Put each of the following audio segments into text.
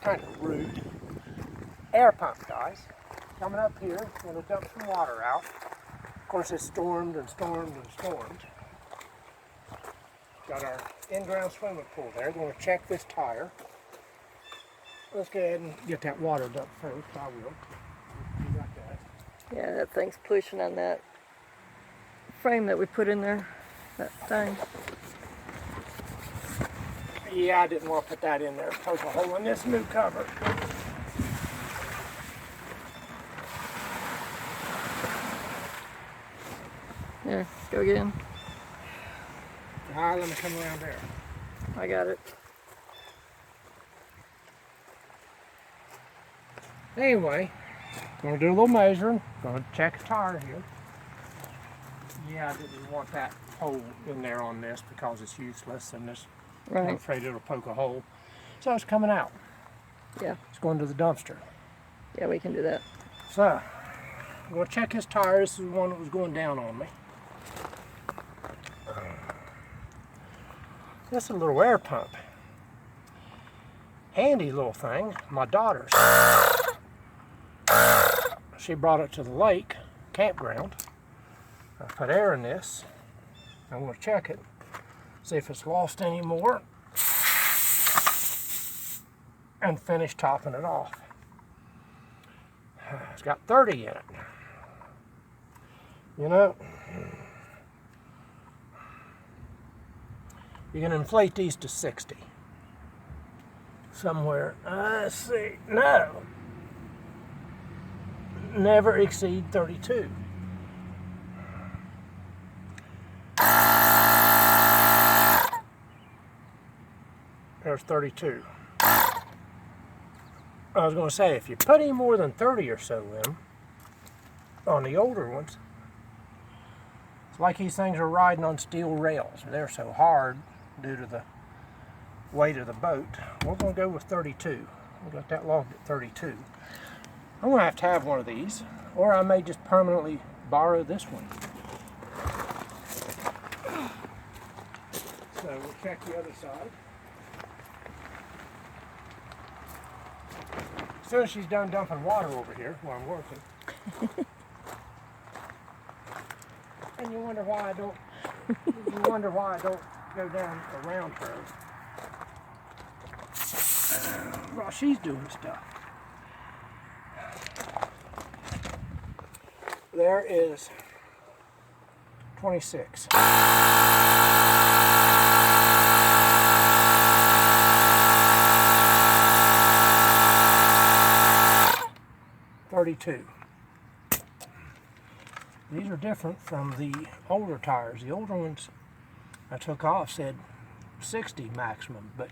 kind of rude. Air pump, guys. Coming up here, going to dump some water out. Of course, it's stormed and stormed and stormed. Got our in-ground swimming pool there. Going to check this tire. Let's go ahead and get that water dumped first. I will. You got that. Yeah, that thing's pushing on that frame that we put in there, that thing. Yeah, I didn't want to put that in there. Poke a hole in this new cover. There, go again. All right, let me come around there. I got it. Anyway, gonna do a little measuring. Gonna check the tire here. Yeah, I didn't want that hole in there on this because it's useless, and this, I'm afraid it'll poke a hole. So it's coming out. Yeah. It's going to the dumpster. Yeah, we can do that. So, I'm gonna check his tire. This is the one that was going down on me. This is a little air pump. Handy little thing. My daughter's. She brought it to the lake, campground. I put air in this. I'm going to check it, see if it's lost anymore, and finish topping it off. It's got 30 in it. You know, you can inflate these to 60. Somewhere, let's see, no. Never exceed 32. There's 32. I was going to say, if you put any more than 30 or so in them, on the older ones, it's like these things are riding on steel rails. They're so hard due to the weight of the boat. We're going to go with 32. We got that logged at 32. I'm going to have one of these, or I may just permanently borrow this one. So we'll check the other side. As soon as she's done dumping water over here while I'm working. And you wonder why I don't go down around her while she's doing stuff. There is 26. These are different from the older tires. The older ones I took off said 60 maximum, but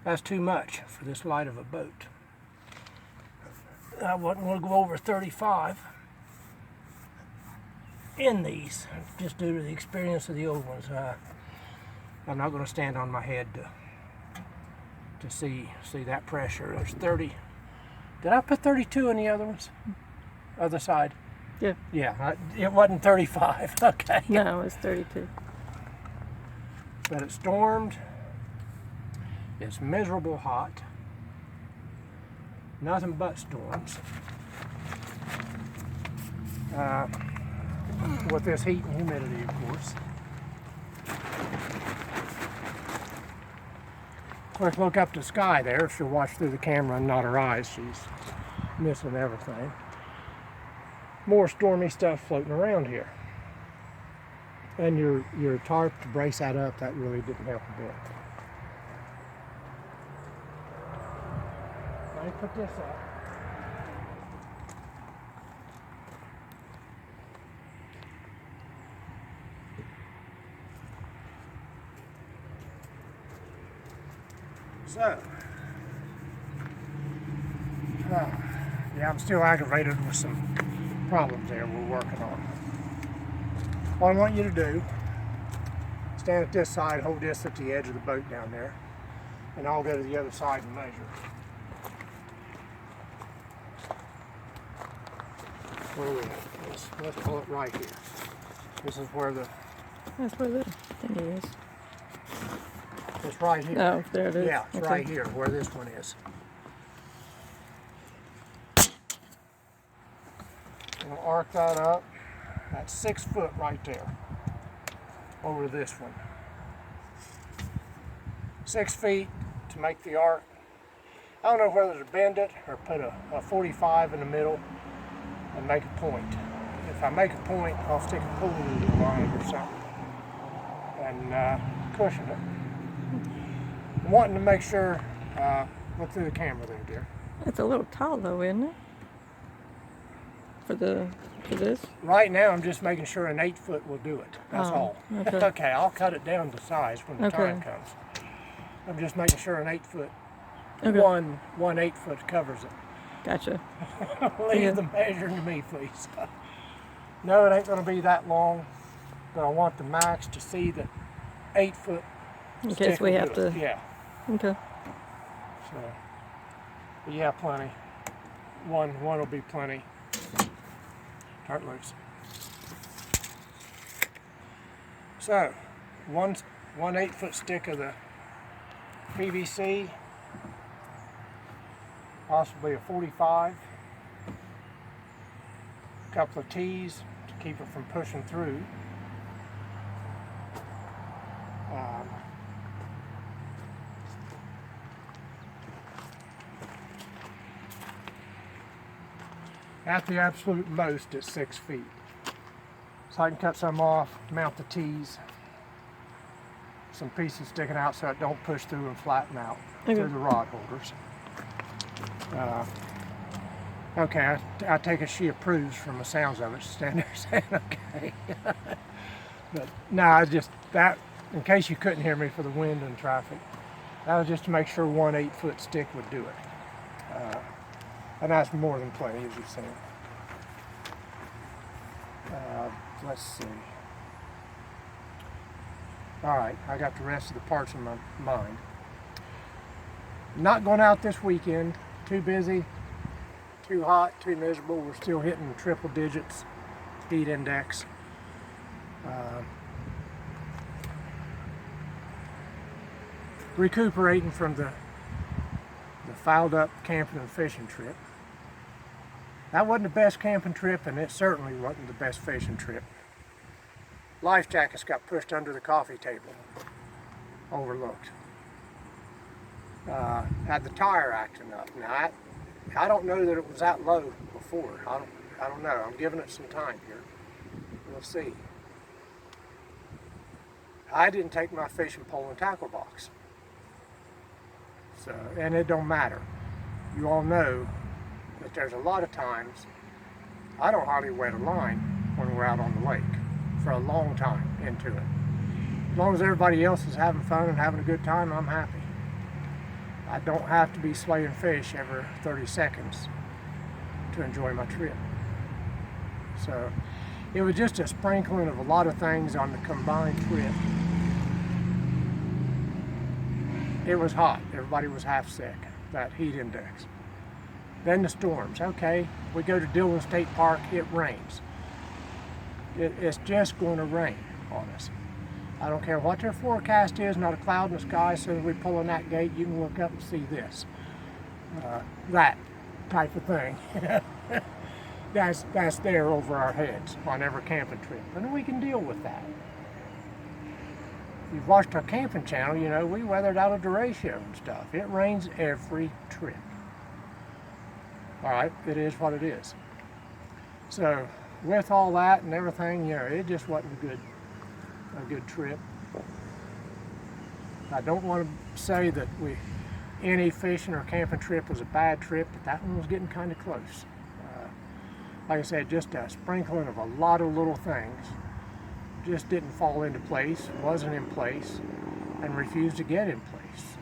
that's too much for this light of a boat. I wasn't going to go over 35 in these, just due to the experience of the old ones. I'm not going to stand on my head to see that pressure. There's 30. Did I put 32 in the other ones? Other side? Yeah. Yeah, it wasn't 35. Okay. No, it's 32. But it stormed. It's miserable hot. Nothing but storms. With this heat and humidity, of course. Of course, look up to the sky there. If she'll watch through the camera and not her eyes, she's missing everything. More stormy stuff floating around here. And your tarp to brace that up, that really didn't help a bit. Let me put this up. So, yeah, I'm still aggravated with some problems there we're working on. What I want you to do, stand at this side, hold this at the edge of the boat down there, and I'll go to the other side and measure. Where are we at? Let's pull it right here. This is where the... That's where the thing is. It's right here. Oh, there it is. Yeah, it's okay. right here where this one is. We'll arc that up. That's 6 foot right there over this one. 6 feet to make the arc. I don't know whether to bend it or put a 45 in the middle and make a point. If I make a point, I'll stick a pool noodle line or something and cushion it. I'm wanting to make sure, look through the camera there, dear. It's a little tall though, isn't it? For this? Right now, I'm just making sure an 8 foot will do it. That's all. Okay. Okay, I'll cut it down to size when the time comes. I'm just making sure an 8 foot, one 8 foot covers it. Gotcha. Leave the measuring to me, please. No, it ain't going to be that long, but I want the max to see that 8 foot. In case we have to. Yeah. Okay. So, but yeah, plenty. One will be plenty. Start loose. So, one 8 foot stick of the PVC, possibly a 45. A couple of T's to keep it from pushing through. At the absolute most, it's 6 feet. So I can cut some off, mount the T's, some pieces sticking out so it don't push through and flatten out through the rod holders. Okay, I take it she approves from the sounds of it. She's standing there saying okay. But no, I just, that, in case you couldn't hear me for the wind and traffic, that was just to make sure one 8 foot stick would do it. And that's more than plenty, as you've seen. Let's see. All right, I got the rest of the parts in my mind. Not going out this weekend. Too busy, too hot, too miserable. We're still hitting triple digits heat index. Recuperating from the fouled up camping and fishing trip. That wasn't the best camping trip, and it certainly wasn't the best fishing trip. Life jackets got pushed under the coffee table, overlooked. Had the tire acting up. Now, I don't know that it was that low before. I don't know. I'm giving it some time here. We'll see. I didn't take my fishing pole and tackle box. So, and it don't matter. You all know that there's a lot of times I don't hardly wet a line when we're out on the lake for a long time into it. As long as everybody else is having fun and having a good time, I'm happy. I don't have to be slaying fish every 30 seconds to enjoy my trip. So it was just a sprinkling of a lot of things on the combined trip. It was hot. Everybody was half sick, that heat index. Then the storms. Okay, we go to Dillon State Park, it rains. It's just going to rain on us. I don't care what their forecast is, not a cloud in the sky. As soon as we pull in that gate, you can look up and see this. That type of thing. That's there over our heads on every camping trip. And we can deal with that. If you've watched our camping channel, you know we weathered out a derecho and stuff. It rains every trip. All right, it is what it is. So with all that and everything, you know, it just wasn't a good trip. I don't want to say that any fishing or camping trip was a bad trip, but that one was getting kind of close. Like I said, just a sprinkling of a lot of little things. Just didn't fall into place, wasn't in place, and refused to get in place.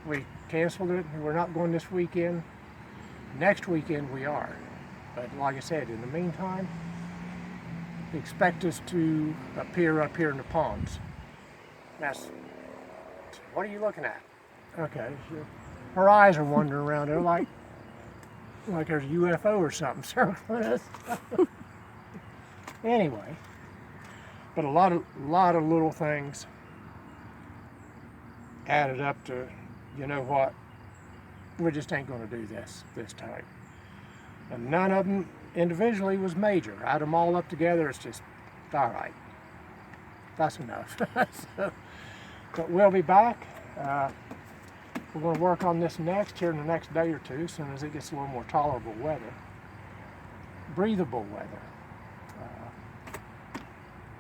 We canceled it. We're not going this weekend. Next weekend we are. But like I said, in the meantime, expect us to appear up here in the ponds. What are you looking at? Okay, her eyes are wandering around there like there's a UFO or something circling us. Anyway, but a lot of little things added up to, you know what, we just ain't going to do this time. And none of them individually was major. Add them all up together, it's just, all right. That's enough. So, but we'll be back. We're going to work on this next here in the next day or two, as soon as it gets a little more tolerable weather. Breathable weather.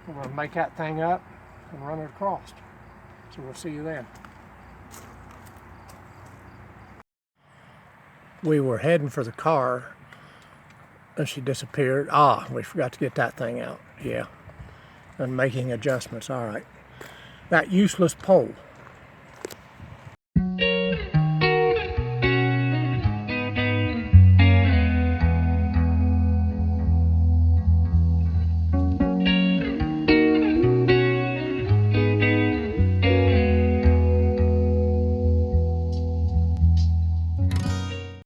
We're going to make that thing up and run it across. So we'll see you then. We were heading for the car and she disappeared. We forgot to get that thing out. Yeah. And making adjustments. All right. That useless pole.